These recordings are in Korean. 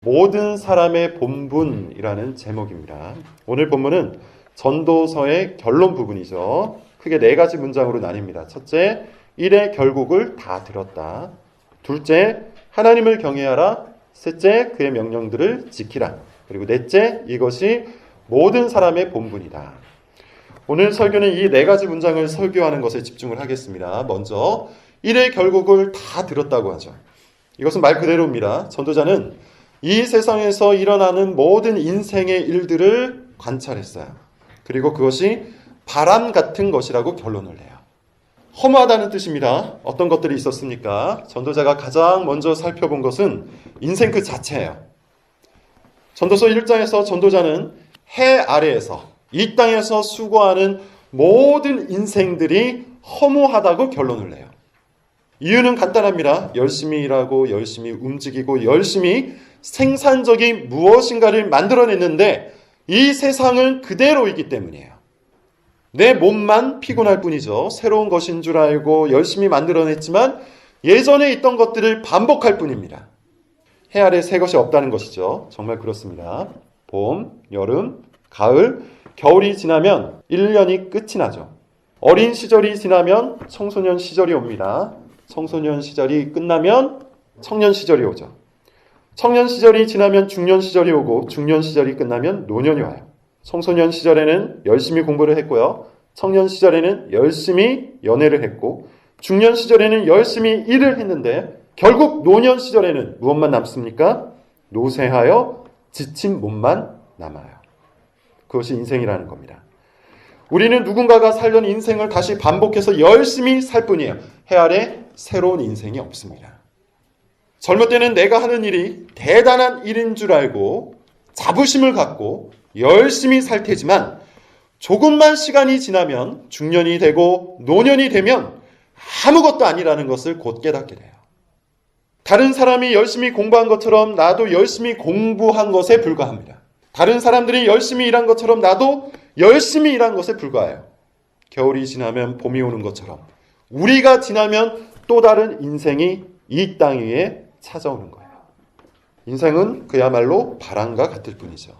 모든 사람의 본분이라는 제목입니다. 오늘 본문은 전도서의 결론 부분이죠. 크게 4가지 문장으로 나뉩니다. 첫째, 일의 결국을 다 들었다. 둘째, 하나님을 경외하라. 셋째, 그의 명령들을 지키라. 그리고 넷째, 이것이 모든 사람의 본분이다. 오늘 설교는 이 4가지 문장을 설교하는 것에 집중을 하겠습니다. 먼저 일의 결국을 다 들었다고 하죠. 이것은 말 그대로입니다. 전도자는 이 세상에서 일어나는 모든 인생의 일들을 관찰했어요. 그리고 그것이 바람 같은 것이라고 결론을 내요. 허무하다는 뜻입니다. 어떤 것들이 있었습니까? 전도자가 가장 먼저 살펴본 것은 인생 그 자체예요. 전도서 1장에서 전도자는 해 아래에서 이 땅에서 수고하는 모든 인생들이 허무하다고 결론을 내요. 이유는 간단합니다. 열심히 일하고 열심히 움직이고 열심히 생산적인 무엇인가를 만들어냈는데 이 세상은 그대로이기 때문이에요. 내 몸만 피곤할 뿐이죠. 새로운 것인 줄 알고 열심히 만들어냈지만 예전에 있던 것들을 반복할 뿐입니다. 해 아래 새 것이 없다는 것이죠. 정말 그렇습니다. 봄, 여름, 가을, 겨울이 지나면 1년이 끝이 나죠. 어린 시절이 지나면 청소년 시절이 옵니다. 청소년 시절이 끝나면 청년 시절이 오죠. 청년 시절이 지나면 중년 시절이 오고 중년 시절이 끝나면 노년이 와요. 청소년 시절에는 열심히 공부를 했고요. 청년 시절에는 열심히 연애를 했고 중년 시절에는 열심히 일을 했는데 결국 노년 시절에는 무엇만 남습니까? 노쇠하여 지친 몸만 남아요. 그것이 인생이라는 겁니다. 우리는 누군가가 살던 인생을 다시 반복해서 열심히 살 뿐이에요. 해 아래 새로운 인생이 없습니다. 젊을 때는 내가 하는 일이 대단한 일인 줄 알고 자부심을 갖고 열심히 살 테지만 조금만 시간이 지나면 중년이 되고 노년이 되면 아무것도 아니라는 것을 곧 깨닫게 돼요. 다른 사람이 열심히 공부한 것처럼 나도 열심히 공부한 것에 불과합니다. 다른 사람들이 열심히 일한 것처럼 나도 열심히 일한 것에 불과해요. 겨울이 지나면 봄이 오는 것처럼 우리가 지나면 또 다른 인생이 이 땅 위에 찾아오는 거예요. 인생은 그야말로 바람과 같을 뿐이죠.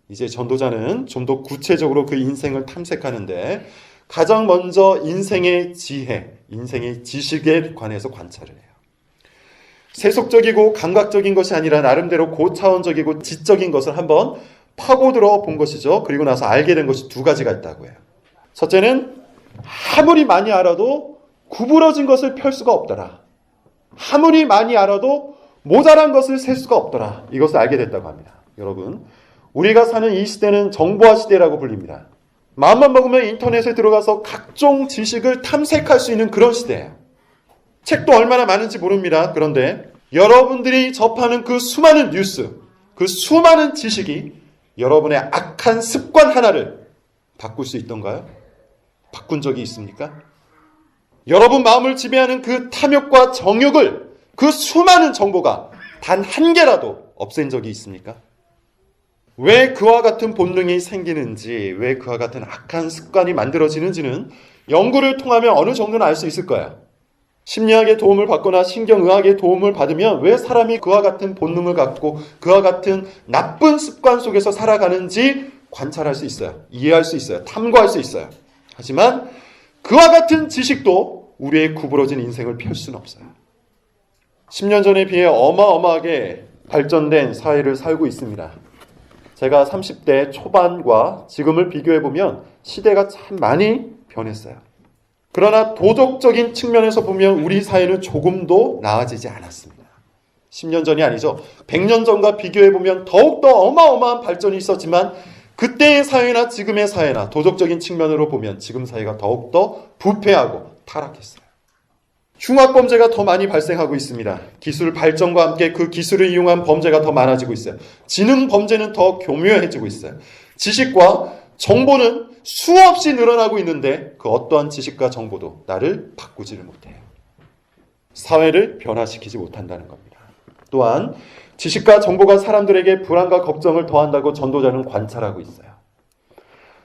이제 전도자는 좀 더 구체적으로 그 인생을 탐색하는데 가장 먼저 인생의 지혜, 인생의 지식에 관해서 관찰을 해요. 세속적이고 감각적인 것이 아니라 나름대로 고차원적이고 지적인 것을 한번 파고들어 본 것이죠. 그리고 나서 알게 된 것이 2가지가 있다고 해요. 첫째는 아무리 많이 알아도 구부러진 것을 펼 수가 없더라. 아무리 많이 알아도 모자란 것을 셀 수가 없더라. 이것을 알게 됐다고 합니다. 여러분, 우리가 사는 이 시대는 정보화 시대라고 불립니다. 마음만 먹으면 인터넷에 들어가서 각종 지식을 탐색할 수 있는 그런 시대예요. 책도 얼마나 많은지 모릅니다. 그런데 여러분들이 접하는 그 수많은 뉴스, 그 수많은 지식이 여러분의 악한 습관 하나를 바꿀 수 있던가요? 바꾼 적이 있습니까? 여러분 마음을 지배하는 그 탐욕과 정욕을 그 수많은 정보가 단 한 개라도 없앤 적이 있습니까? 왜 그와 같은 본능이 생기는지, 왜 그와 같은 악한 습관이 만들어지는지는 연구를 통하면 어느 정도는 알 수 있을 거예요. 심리학의 도움을 받거나 신경의학의 도움을 받으면 왜 사람이 그와 같은 본능을 갖고 그와 같은 나쁜 습관 속에서 살아가는지 관찰할 수 있어요. 이해할 수 있어요. 탐구할 수 있어요. 하지만 그와 같은 지식도 우리의 구부러진 인생을 펼 수는 없어요. 10년 전에 비해 어마어마하게 발전된 사회를 살고 있습니다. 제가 30대 초반과 지금을 비교해보면 시대가 참 많이 변했어요. 그러나 도덕적인 측면에서 보면 우리 사회는 조금도 나아지지 않았습니다. 10년 전이 아니죠. 100년 전과 비교해보면 더욱더 어마어마한 발전이 있었지만 그때의 사회나 지금의 사회나 도덕적인 측면으로 보면 지금 사회가 더욱더 부패하고 타락했어요. 흉악범죄가 더 많이 발생하고 있습니다. 기술 발전과 함께 그 기술을 이용한 범죄가 더 많아지고 있어요. 지능범죄는 더 교묘해지고 있어요. 지식과 정보는 수없이 늘어나고 있는데 그 어떠한 지식과 정보도 나를 바꾸지를 못해요. 사회를 변화시키지 못한다는 겁니다. 또한 지식과 정보가 사람들에게 불안과 걱정을 더한다고 전도자는 관찰하고 있어요.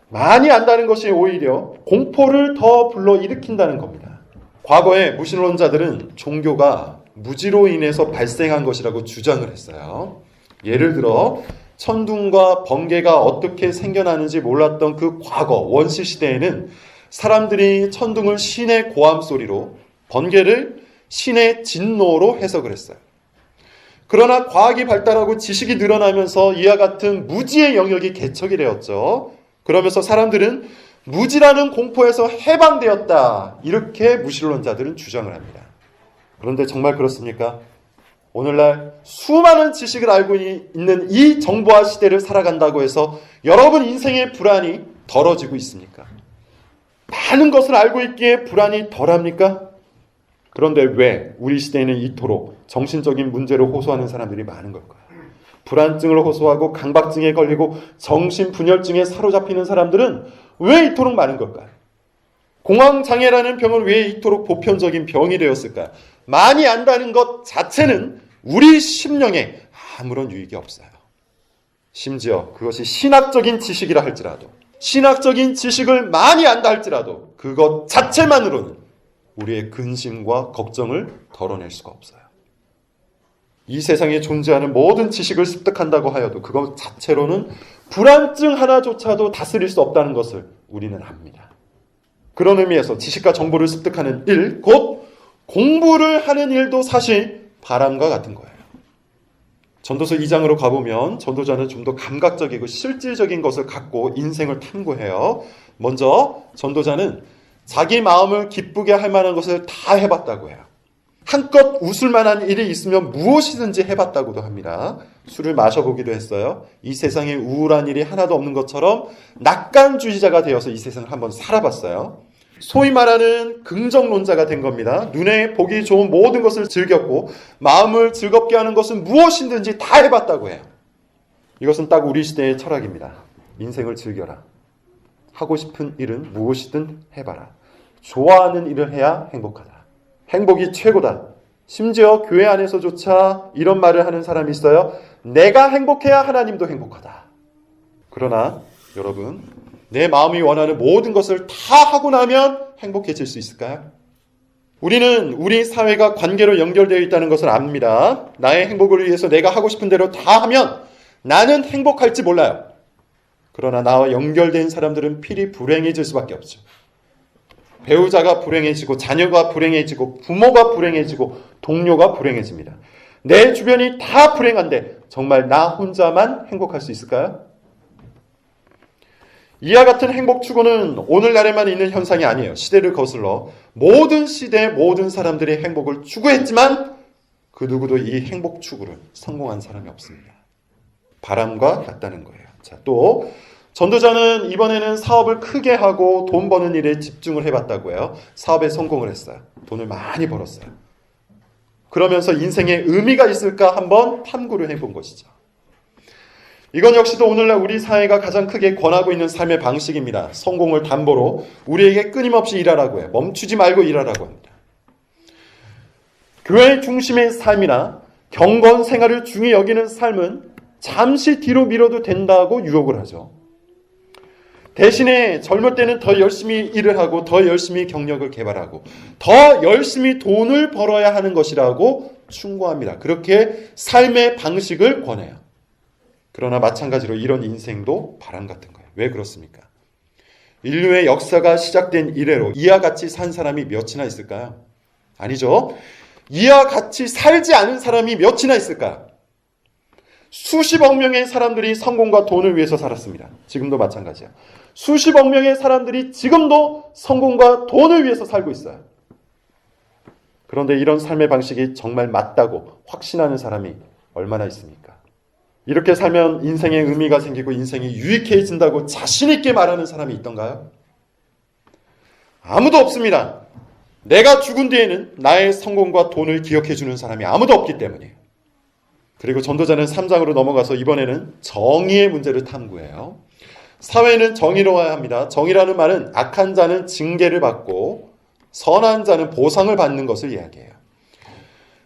많이 안다는 것이 오히려 공포를 더 불러일으킨다는 겁니다. 과거에 무신론자들은 종교가 무지로 인해서 발생한 것이라고 주장을 했어요. 예를 들어 천둥과 번개가 어떻게 생겨나는지 몰랐던 그 과거 원시 시대에는 사람들이 천둥을 신의 고함 소리로, 번개를 신의 진노로 해석을 했어요. 그러나 과학이 발달하고 지식이 늘어나면서 이와 같은 무지의 영역이 개척이 되었죠. 그러면서 사람들은 무지라는 공포에서 해방되었다, 이렇게 무신론자들은 주장을 합니다. 그런데 정말 그렇습니까? 오늘날 수많은 지식을 알고 있는 이 정보화 시대를 살아간다고 해서 여러분 인생의 불안이 덜어지고 있습니까? 많은 것을 알고 있기에 불안이 덜합니까? 그런데 왜 우리 시대에는 이토록 정신적인 문제를 호소하는 사람들이 많은 걸까요? 불안증을 호소하고 강박증에 걸리고 정신분열증에 사로잡히는 사람들은 왜 이토록 많은 걸까요? 공황장애라는 병은 왜 이토록 보편적인 병이 되었을까요? 많이 안다는 것 자체는 우리 심령에 아무런 유익이 없어요. 심지어 그것이 신학적인 지식이라 할지라도, 신학적인 지식을 많이 안다 할지라도 그것 자체만으로는 우리의 근심과 걱정을 덜어낼 수가 없어요. 이 세상에 존재하는 모든 지식을 습득한다고 하여도 그것 자체로는 불안증 하나조차도 다스릴 수 없다는 것을 우리는 압니다. 그런 의미에서 지식과 정보를 습득하는 일, 곧 공부를 하는 일도 사실 바람과 같은 거예요. 전도서 2장으로 가보면 전도자는 좀 더 감각적이고 실질적인 것을 갖고 인생을 탐구해요. 먼저 전도자는 자기 마음을 기쁘게 할 만한 것을 다 해봤다고 해요. 한껏 웃을 만한 일이 있으면 무엇이든지 해봤다고도 합니다. 술을 마셔보기도 했어요. 이 세상에 우울한 일이 하나도 없는 것처럼 낙관주의자가 되어서 이 세상을 한번 살아봤어요. 소위 말하는 긍정론자가 된 겁니다. 눈에 보기 좋은 모든 것을 즐겼고 마음을 즐겁게 하는 것은 무엇이든지 다 해봤다고 해요. 이것은 딱 우리 시대의 철학입니다. 인생을 즐겨라. 하고 싶은 일은 무엇이든 해봐라. 좋아하는 일을 해야 행복하다. 행복이 최고다. 심지어 교회 안에서조차 이런 말을 하는 사람이 있어요. 내가 행복해야 하나님도 행복하다. 그러나 여러분, 내 마음이 원하는 모든 것을 다 하고 나면 행복해질 수 있을까요? 우리는 우리 사회가 관계로 연결되어 있다는 것을 압니다. 나의 행복을 위해서 내가 하고 싶은 대로 다 하면 나는 행복할지 몰라요. 그러나 나와 연결된 사람들은 필히 불행해질 수밖에 없죠. 배우자가 불행해지고 자녀가 불행해지고 부모가 불행해지고 동료가 불행해집니다. 내 주변이 다 불행한데 정말 나 혼자만 행복할 수 있을까요? 이와 같은 행복 추구는 오늘날에만 있는 현상이 아니에요. 시대를 거슬러 모든 시대 모든 사람들이 행복을 추구했지만 그 누구도 이 행복 추구를 성공한 사람이 없습니다. 바람과 같다는 거예요. 자, 또 전도자는 이번에는 사업을 크게 하고 돈 버는 일에 집중을 해봤다고 해요. 사업에 성공을 했어요. 돈을 많이 벌었어요. 그러면서 인생에 의미가 있을까 한번 탐구를 해본 것이죠. 이건 역시도 오늘날 우리 사회가 가장 크게 권하고 있는 삶의 방식입니다. 성공을 담보로 우리에게 끊임없이 일하라고 해요. 멈추지 말고 일하라고 합니다. 교회 중심의 삶이나 경건 생활을 중히 여기는 삶은 잠시 뒤로 미뤄도 된다고 유혹을 하죠. 대신에 젊을 때는 더 열심히 일을 하고 더 열심히 경력을 개발하고 더 열심히 돈을 벌어야 하는 것이라고 충고합니다. 그렇게 삶의 방식을 권해요. 그러나 마찬가지로 이런 인생도 바람 같은 거예요. 왜 그렇습니까? 인류의 역사가 시작된 이래로 이와 같이 산 사람이 몇이나 있을까요? 아니죠. 이와 같이 살지 않은 사람이 몇이나 있을까요? 수십억 명의 사람들이 성공과 돈을 위해서 살았습니다. 지금도 마찬가지야. 수십억 명의 사람들이 지금도 성공과 돈을 위해서 살고 있어요. 그런데 이런 삶의 방식이 정말 맞다고 확신하는 사람이 얼마나 있습니까? 이렇게 살면 인생에 의미가 생기고 인생이 유익해진다고 자신 있게 말하는 사람이 있던가요? 아무도 없습니다. 내가 죽은 뒤에는 나의 성공과 돈을 기억해 주는 사람이 아무도 없기 때문이에요. 그리고 전도자는 3장으로 넘어가서 이번에는 정의의 문제를 탐구해요. 사회는 정의로워야 합니다. 정의라는 말은 악한 자는 징계를 받고 선한 자는 보상을 받는 것을 이야기해요.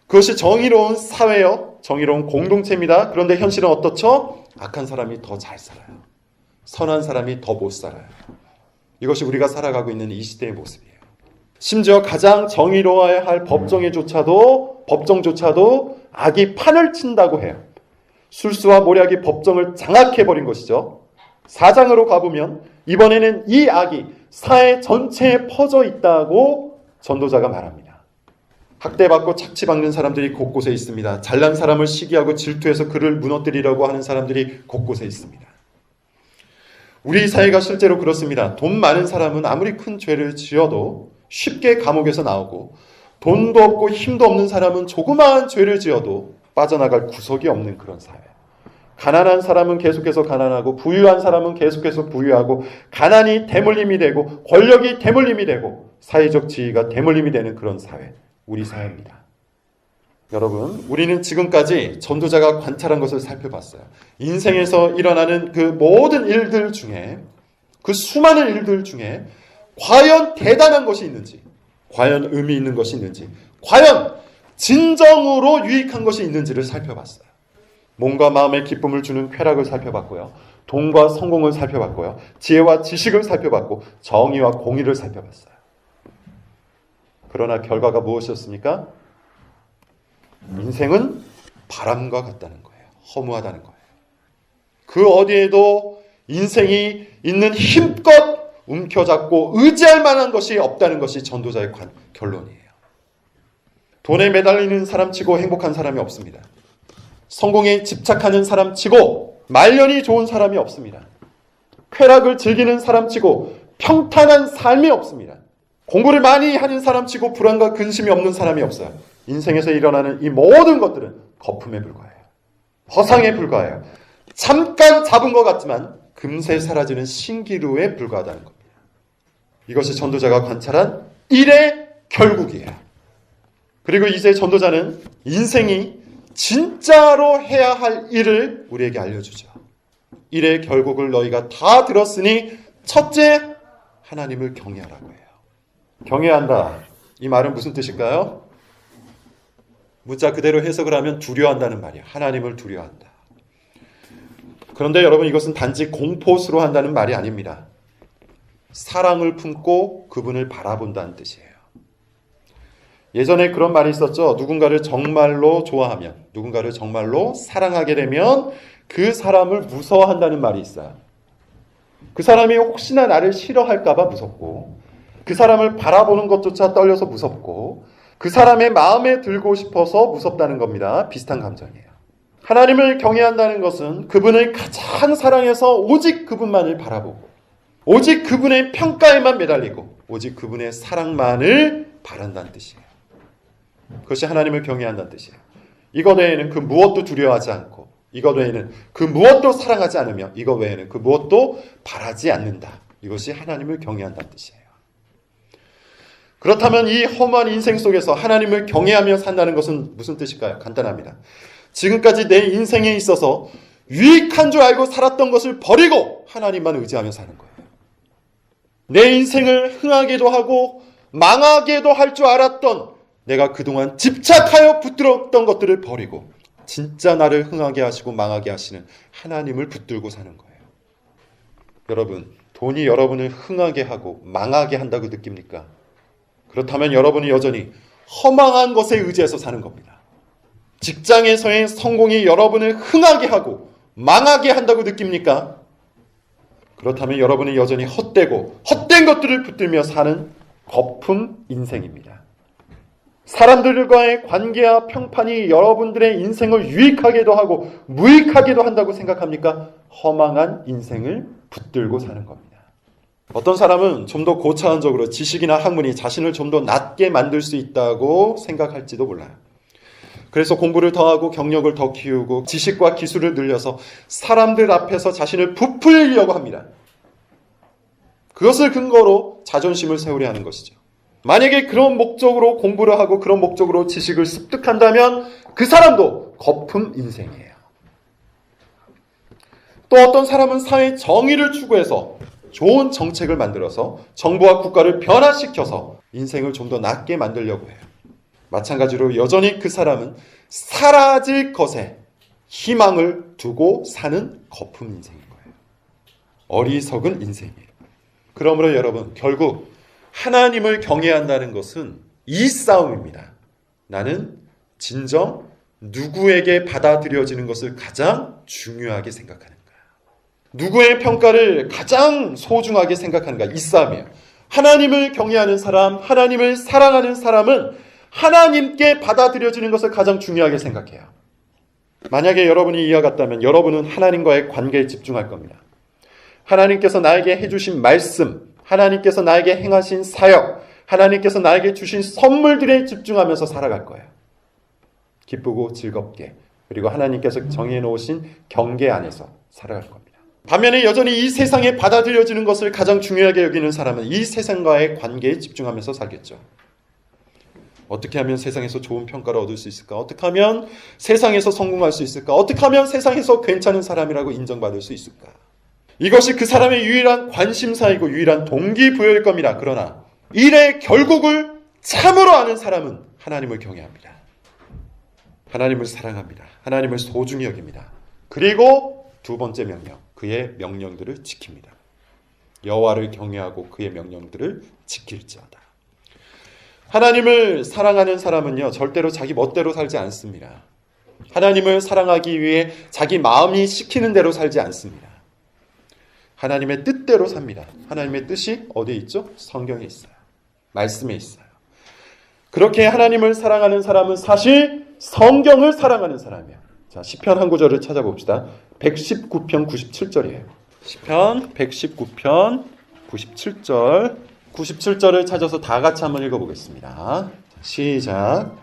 그것이 정의로운 사회요, 정의로운 공동체입니다. 그런데 현실은 어떻죠? 악한 사람이 더 잘 살아요. 선한 사람이 더 못 살아요. 이것이 우리가 살아가고 있는 이 시대의 모습이에요. 심지어 가장 정의로워야 할 법정조차도 악이 판을 친다고 해요. 술수와 모략이 법정을 장악해버린 것이죠. 4장으로 가보면 이번에는 이 악이 사회 전체에 퍼져 있다고 전도자가 말합니다. 학대받고 착취받는 사람들이 곳곳에 있습니다. 잘난 사람을 시기하고 질투해서 그를 무너뜨리려고 하는 사람들이 곳곳에 있습니다. 우리 사회가 실제로 그렇습니다. 돈 많은 사람은 아무리 큰 죄를 지어도 쉽게 감옥에서 나오고, 돈도 없고 힘도 없는 사람은 조그마한 죄를 지어도 빠져나갈 구석이 없는 그런 사회. 가난한 사람은 계속해서 가난하고, 부유한 사람은 계속해서 부유하고, 가난이 대물림이 되고, 권력이 대물림이 되고, 사회적 지위가 대물림이 되는 그런 사회, 우리 사회입니다. 여러분, 우리는 지금까지 전도자가 관찰한 것을 살펴봤어요. 인생에서 일어나는 그 모든 일들 중에, 그 수많은 일들 중에 과연 대단한 것이 있는지, 과연 의미 있는 것이 있는지, 과연 진정으로 유익한 것이 있는지를 살펴봤어요. 몸과 마음의 기쁨을 주는 쾌락을 살펴봤고요. 돈과 성공을 살펴봤고요. 지혜와 지식을 살펴봤고, 정의와 공의를 살펴봤어요. 그러나 결과가 무엇이었습니까? 인생은 바람과 같다는 거예요. 허무하다는 거예요. 그 어디에도 인생이 있는 힘껏 움켜잡고 의지할 만한 것이 없다는 것이 전도자의 결론이에요. 돈에 매달리는 사람치고 행복한 사람이 없습니다. 성공에 집착하는 사람치고 말년이 좋은 사람이 없습니다. 쾌락을 즐기는 사람치고 평탄한 삶이 없습니다. 공부를 많이 하는 사람치고 불안과 근심이 없는 사람이 없어요. 인생에서 일어나는 이 모든 것들은 거품에 불과해요. 허상에 불과해요. 잠깐 잡은 것 같지만 금세 사라지는 신기루에 불과하다는 겁니다. 이것이 전도자가 관찰한 일의 결국이에요. 그리고 이제 전도자는 인생이 진짜로 해야 할 일을 우리에게 알려주죠. 일의 결국을 너희가 다 들었으니 첫째, 하나님을 경외하라고 해요. 경외한다. 이 말은 무슨 뜻일까요? 문자 그대로 해석을 하면 두려워한다는 말이에요. 하나님을 두려워한다. 그런데 여러분, 이것은 단지 공포스러워 한다는 말이 아닙니다. 사랑을 품고 그분을 바라본다는 뜻이에요. 예전에 그런 말이 있었죠. 누군가를 정말로 좋아하면, 누군가를 정말로 사랑하게 되면 그 사람을 무서워한다는 말이 있어요. 그 사람이 혹시나 나를 싫어할까 봐 무섭고, 그 사람을 바라보는 것조차 떨려서 무섭고, 그 사람의 마음에 들고 싶어서 무섭다는 겁니다. 비슷한 감정이에요. 하나님을 경외한다는 것은 그분을 가장 사랑해서 오직 그분만을 바라보고, 오직 그분의 평가에만 매달리고, 오직 그분의 사랑만을 바란다는 뜻이에요. 그것이 하나님을 경외한다는 뜻이에요. 이것 외에는 그 무엇도 두려워하지 않고, 이것 외에는 그 무엇도 사랑하지 않으며, 이것 외에는 그 무엇도 바라지 않는다. 이것이 하나님을 경외한다는 뜻이에요. 그렇다면 이 험한 인생 속에서 하나님을 경외하며 산다는 것은 무슨 뜻일까요? 간단합니다. 지금까지 내 인생에 있어서 유익한 줄 알고 살았던 것을 버리고 하나님만 의지하며 사는 거예요. 내 인생을 흥하게도 하고 망하게도 할 줄 알았던, 내가 그동안 집착하여 붙들었던 것들을 버리고 진짜 나를 흥하게 하시고 망하게 하시는 하나님을 붙들고 사는 거예요. 여러분, 돈이 여러분을 흥하게 하고 망하게 한다고 느낍니까? 그렇다면 여러분이 여전히 허망한 것에 의지해서 사는 겁니다. 직장에서의 성공이 여러분을 흥하게 하고 망하게 한다고 느낍니까? 그렇다면 여러분은 여전히 헛되고 헛된 것들을 붙들며 사는 거품 인생입니다. 사람들과의 관계와 평판이 여러분들의 인생을 유익하게도 하고 무익하게도 한다고 생각합니까? 허망한 인생을 붙들고 사는 겁니다. 어떤 사람은 좀 더 고차원적으로 지식이나 학문이 자신을 좀 더 낮게 만들 수 있다고 생각할지도 몰라요. 그래서 공부를 더 하고 경력을 더 키우고 지식과 기술을 늘려서 사람들 앞에서 자신을 부풀리려고 합니다. 그것을 근거로 자존심을 세우려 하는 것이죠. 만약에 그런 목적으로 공부를 하고 그런 목적으로 지식을 습득한다면 그 사람도 거품 인생이에요. 또 어떤 사람은 사회 정의를 추구해서 좋은 정책을 만들어서 정부와 국가를 변화시켜서 인생을 좀 더 낫게 만들려고 해요. 마찬가지로 여전히 그 사람은 사라질 것에 희망을 두고 사는 거품 인생인 거예요. 어리석은 인생이에요. 그러므로 여러분, 결국 하나님을 경외한다는 것은 이 싸움입니다. 나는 진정 누구에게 받아들여지는 것을 가장 중요하게 생각하는가? 누구의 평가를 가장 소중하게 생각하는가? 이 싸움이에요. 하나님을 경외하는 사람, 하나님을 사랑하는 사람은 하나님께 받아들여지는 것을 가장 중요하게 생각해요. 만약에 여러분이 이와 같다면 여러분은 하나님과의 관계에 집중할 겁니다. 하나님께서 나에게 해주신 말씀, 하나님께서 나에게 행하신 사역, 하나님께서 나에게 주신 선물들에 집중하면서 살아갈 거예요. 기쁘고 즐겁게, 그리고 하나님께서 정해놓으신 경계 안에서 살아갈 겁니다. 반면에 여전히 이 세상에 받아들여지는 것을 가장 중요하게 여기는 사람은 이 세상과의 관계에 집중하면서 살겠죠. 어떻게 하면 세상에서 좋은 평가를 얻을 수 있을까? 어떻게 하면 세상에서 성공할 수 있을까? 어떻게 하면 세상에서 괜찮은 사람이라고 인정받을 수 있을까? 이것이 그 사람의 유일한 관심사이고 유일한 동기부여일 겁니다. 그러나 일의 결국을 참으로 아는 사람은 하나님을 경외합니다. 하나님을 사랑합니다. 하나님을 소중히 여깁니다. 그리고 두 번째 명령, 그의 명령들을 지킵니다. 여호와를 경외하고 그의 명령들을 지킬지어다. 하나님을 사랑하는 사람은요, 절대로 자기 멋대로 살지 않습니다. 하나님을 사랑하기 위해 자기 마음이 시키는 대로 살지 않습니다. 하나님의 뜻대로 삽니다. 하나님의 뜻이 어디에 있죠? 성경에 있어요. 말씀에 있어요. 그렇게 하나님을 사랑하는 사람은 사실 성경을 사랑하는 사람이에요. 자, 시편 한 구절을 찾아봅시다. 119편 97절이에요. 시편 119편 97절. 97절을 찾아서 다 같이 한번 읽어보겠습니다. 시작.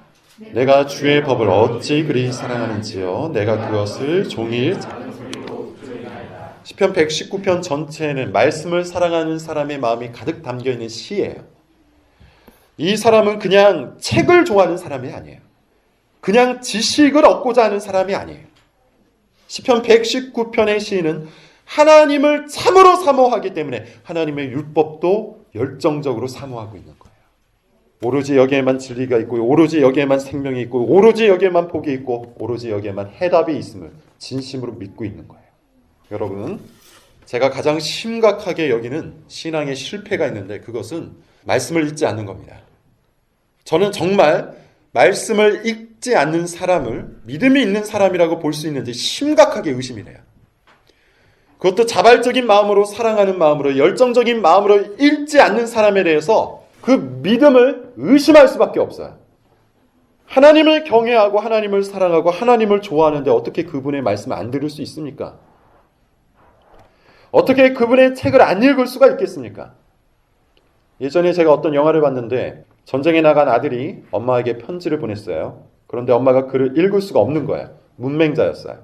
내가 주의 법을 어찌 그리 사랑하는지요. 내가 그것을 종일. 시편 119편 전체에는 말씀을 사랑하는 사람의 마음이 가득 담겨있는 시예요. 이 사람은 그냥 책을 좋아하는 사람이 아니에요. 그냥 지식을 얻고자 하는 사람이 아니에요. 시편 119편의 시인은 하나님을 참으로 사모하기 때문에 하나님의 율법도 열정적으로 사모하고 있는 거예요. 오로지 여기에만 진리가 있고, 오로지 여기에만 생명이 있고, 오로지 여기에만 복이 있고, 오로지 여기에만 해답이 있음을 진심으로 믿고 있는 거예요. 여러분, 제가 가장 심각하게 여기는 신앙의 실패가 있는데 그것은 말씀을 읽지 않는 겁니다. 저는 정말 말씀을 읽지 않는 사람을 믿음이 있는 사람이라고 볼 수 있는지 심각하게 의심이 돼요. 그것도 자발적인 마음으로, 사랑하는 마음으로, 열정적인 마음으로 읽지 않는 사람에 대해서 그 믿음을 의심할 수밖에 없어요. 하나님을 경외하고 하나님을 사랑하고 하나님을 좋아하는데 어떻게 그분의 말씀을 안 들을 수 있습니까? 어떻게 그분의 책을 안 읽을 수가 있겠습니까? 예전에 제가 어떤 영화를 봤는데 전쟁에 나간 아들이 엄마에게 편지를 보냈어요. 그런데 엄마가 글을 읽을 수가 없는 거예요. 문맹자였어요.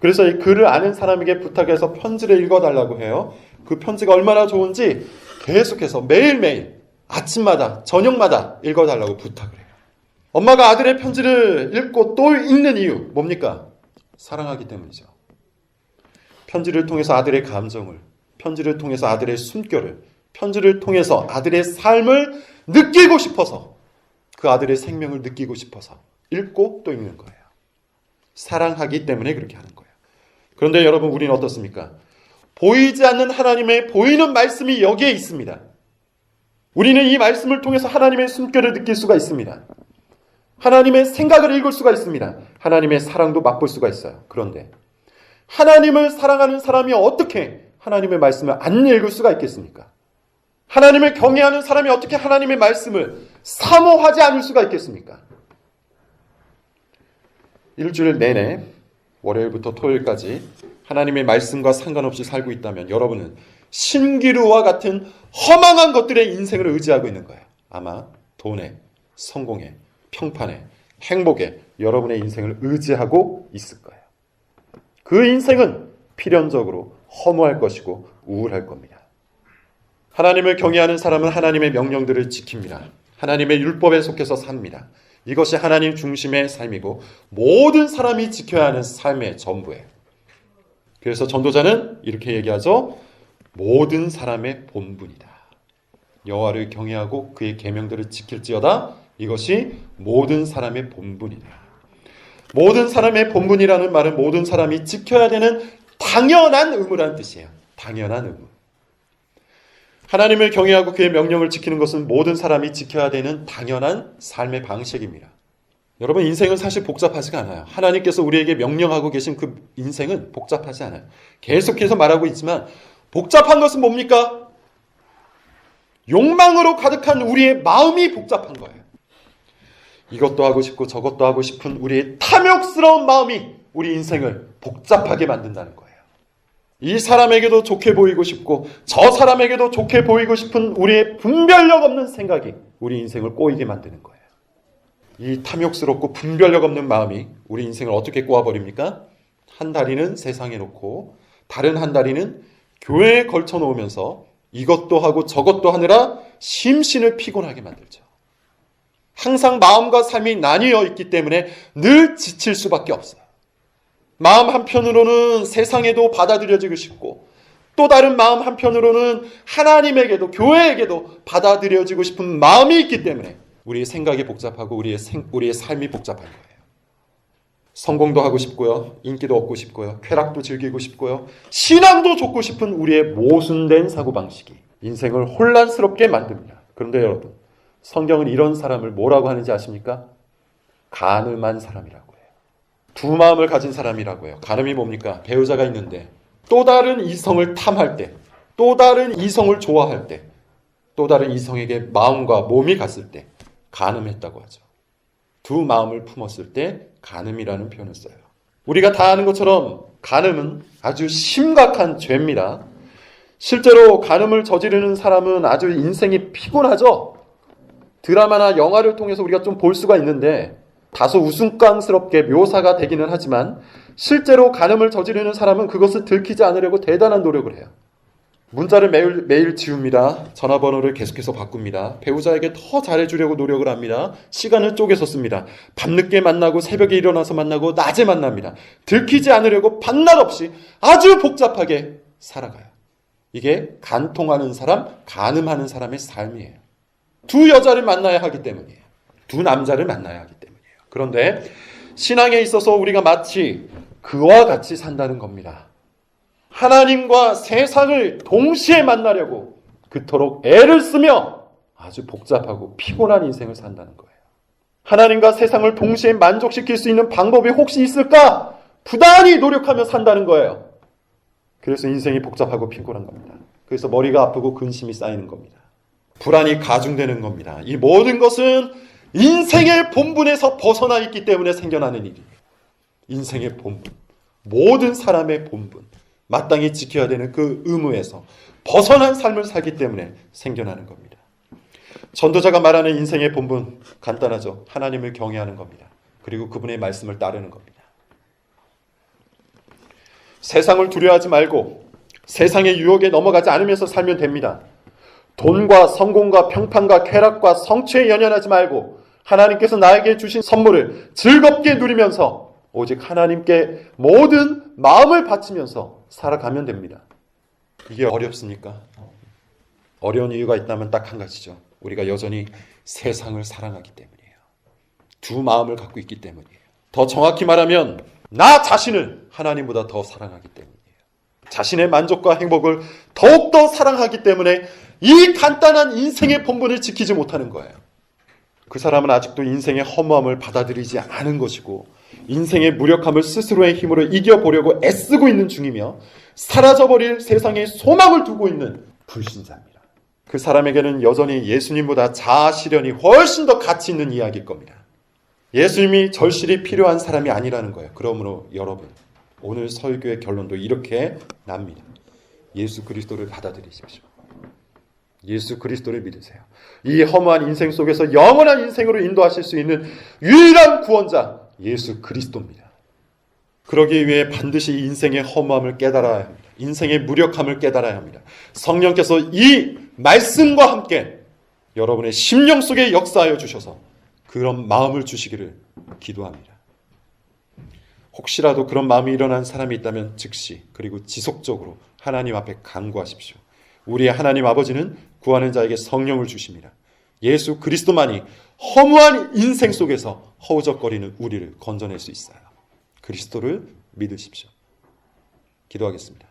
그래서 이 글을 아는 사람에게 부탁해서 편지를 읽어달라고 해요. 그 편지가 얼마나 좋은지 계속해서 매일매일 아침마다 저녁마다 읽어달라고 부탁을 해요. 엄마가 아들의 편지를 읽고 또 읽는 이유 뭡니까? 사랑하기 때문이죠. 편지를 통해서 아들의 감정을, 편지를 통해서 아들의 숨결을, 편지를 통해서 아들의 삶을 느끼고 싶어서, 그 아들의 생명을 느끼고 싶어서 읽고 또 읽는 거예요. 사랑하기 때문에 그렇게 하는 거예요. 그런데 여러분, 우리는 어떻습니까? 보이지 않는 하나님의 보이는 말씀이 여기에 있습니다. 우리는 이 말씀을 통해서 하나님의 숨결을 느낄 수가 있습니다. 하나님의 생각을 읽을 수가 있습니다. 하나님의 사랑도 맛볼 수가 있어요. 그런데 하나님을 사랑하는 사람이 어떻게 하나님의 말씀을 안 읽을 수가 있겠습니까? 하나님을 경외하는 사람이 어떻게 하나님의 말씀을 사모하지 않을 수가 있겠습니까? 일주일 내내 월요일부터 토요일까지 하나님의 말씀과 상관없이 살고 있다면 여러분은 신기루와 같은 허망한 것들의 인생을 의지하고 있는 거예요. 아마 돈에, 성공에, 평판에, 행복에 여러분의 인생을 의지하고 있을 거예요. 그 인생은 필연적으로 허무할 것이고 우울할 겁니다. 하나님을 경외하는 사람은 하나님의 명령들을 지킵니다. 하나님의 율법에 속해서 삽니다. 이것이 하나님 중심의 삶이고 모든 사람이 지켜야 하는 삶의 전부예요. 그래서 전도자는 이렇게 얘기하죠. 모든 사람의 본분이다. 여호와를 경외하고 그의 계명들을 지킬지어다. 이것이 모든 사람의 본분이다. 모든 사람의 본분이라는 말은 모든 사람이 지켜야 되는 당연한 의무라는 뜻이에요. 당연한 의무. 하나님을 경외하고 그의 명령을 지키는 것은 모든 사람이 지켜야 되는 당연한 삶의 방식입니다. 여러분, 인생은 사실 복잡하지가 않아요. 하나님께서 우리에게 명령하고 계신 그 인생은 복잡하지 않아요. 계속해서 말하고 있지만 복잡한 것은 뭡니까? 욕망으로 가득한 우리의 마음이 복잡한 거예요. 이것도 하고 싶고 저것도 하고 싶은 우리의 탐욕스러운 마음이 우리 인생을 복잡하게 만든다는 거예요. 이 사람에게도 좋게 보이고 싶고 저 사람에게도 좋게 보이고 싶은 우리의 분별력 없는 생각이 우리 인생을 꼬이게 만드는 거예요. 이 탐욕스럽고 분별력 없는 마음이 우리 인생을 어떻게 꼬아버립니까? 한 다리는 세상에 놓고 다른 한 다리는 교회에 걸쳐 놓으면서 이것도 하고 저것도 하느라 심신을 피곤하게 만들죠. 항상 마음과 삶이 나뉘어 있기 때문에 늘 지칠 수밖에 없어요. 마음 한편으로는 세상에도 받아들여지고 싶고 또 다른 마음 한편으로는 하나님에게도 교회에게도 받아들여지고 싶은 마음이 있기 때문에 우리의 생각이 복잡하고 우리의 삶이 복잡한 거예요. 성공도 하고 싶고요. 인기도 얻고 싶고요. 쾌락도 즐기고 싶고요. 신앙도 좇고 싶은 우리의 모순된 사고방식이 인생을 혼란스럽게 만듭니다. 그런데 여러분, 성경은 이런 사람을 뭐라고 하는지 아십니까? 간음한 사람이라고 해요. 두 마음을 가진 사람이라고 해요. 간음이 뭡니까? 배우자가 있는데 또 다른 이성을 탐할 때, 또 다른 이성을 좋아할 때, 또 다른 이성에게 마음과 몸이 갔을 때 간음했다고 하죠. 두 마음을 품었을 때 간음이라는 표현을 써요. 우리가 다 아는 것처럼 간음은 아주 심각한 죄입니다. 실제로 간음을 저지르는 사람은 아주 인생이 피곤하죠. 드라마나 영화를 통해서 우리가 좀 볼 수가 있는데 다소 웃음깡스럽게 묘사가 되기는 하지만 실제로 간음을 저지르는 사람은 그것을 들키지 않으려고 대단한 노력을 해요. 문자를 매일 지웁니다. 전화번호를 계속해서 바꿉니다. 배우자에게 더 잘해주려고 노력을 합니다. 시간을 쪼개서 씁니다. 밤늦게 만나고 새벽에 일어나서 만나고 낮에 만납니다. 들키지 않으려고 반날 없이 아주 복잡하게 살아가요. 이게 간통하는 사람, 간음하는 사람의 삶이에요. 두 여자를 만나야 하기 때문이에요. 두 남자를 만나야 하기 때문이에요. 그런데 신앙에 있어서 우리가 마치 그와 같이 산다는 겁니다. 하나님과 세상을 동시에 만나려고 그토록 애를 쓰며 아주 복잡하고 피곤한 인생을 산다는 거예요. 하나님과 세상을 동시에 만족시킬 수 있는 방법이 혹시 있을까? 부단히 노력하며 산다는 거예요. 그래서 인생이 복잡하고 피곤한 겁니다. 그래서 머리가 아프고 근심이 쌓이는 겁니다. 불안이 가중되는 겁니다. 이 모든 것은 인생의 본분에서 벗어나 있기 때문에 생겨나는 일이에요. 인생의 본분, 모든 사람의 본분, 마땅히 지켜야 되는 그 의무에서 벗어난 삶을 살기 때문에 생겨나는 겁니다. 전도자가 말하는 인생의 본분 간단하죠. 하나님을 경외하는 겁니다. 그리고 그분의 말씀을 따르는 겁니다. 세상을 두려워하지 말고 세상의 유혹에 넘어가지 않으면서 살면 됩니다. 돈과 성공과 평판과 쾌락과 성취에 연연하지 말고 하나님께서 나에게 주신 선물을 즐겁게 누리면서 오직 하나님께 모든 마음을 바치면서 살아가면 됩니다. 이게 어렵습니까? 어려운 이유가 있다면 딱 한 가지죠. 우리가 여전히 세상을 사랑하기 때문이에요. 두 마음을 갖고 있기 때문이에요. 더 정확히 말하면 나 자신을 하나님보다 더 사랑하기 때문이에요. 자신의 만족과 행복을 더욱더 사랑하기 때문에 이 간단한 인생의 본분을 지키지 못하는 거예요. 그 사람은 아직도 인생의 허무함을 받아들이지 않은 것이고 인생의 무력함을 스스로의 힘으로 이겨보려고 애쓰고 있는 중이며 사라져버릴 세상에 소망을 두고 있는 불신자입니다. 그 사람에게는 여전히 예수님보다 자아 실현이 훨씬 더 가치 있는 이야기일 겁니다. 예수님이 절실히 필요한 사람이 아니라는 거예요. 그러므로 여러분, 오늘 설교의 결론도 이렇게 납니다. 예수 그리스도를 받아들이십시오. 예수 그리스도를 믿으세요. 이 허무한 인생 속에서 영원한 인생으로 인도하실 수 있는 유일한 구원자 예수 그리스도입니다. 그러기 위해 반드시 인생의 허무함을 깨달아야 합니다. 인생의 무력함을 깨달아야 합니다. 성령께서 이 말씀과 함께 여러분의 심령 속에 역사하여 주셔서 그런 마음을 주시기를 기도합니다. 혹시라도 그런 마음이 일어난 사람이 있다면 즉시 그리고 지속적으로 하나님 앞에 간구하십시오. 우리의 하나님 아버지는 구하는 자에게 성령을 주십니다. 예수 그리스도만이 허무한 인생 속에서 허우적거리는 우리를 건져낼 수 있어요. 그리스도를 믿으십시오. 기도하겠습니다.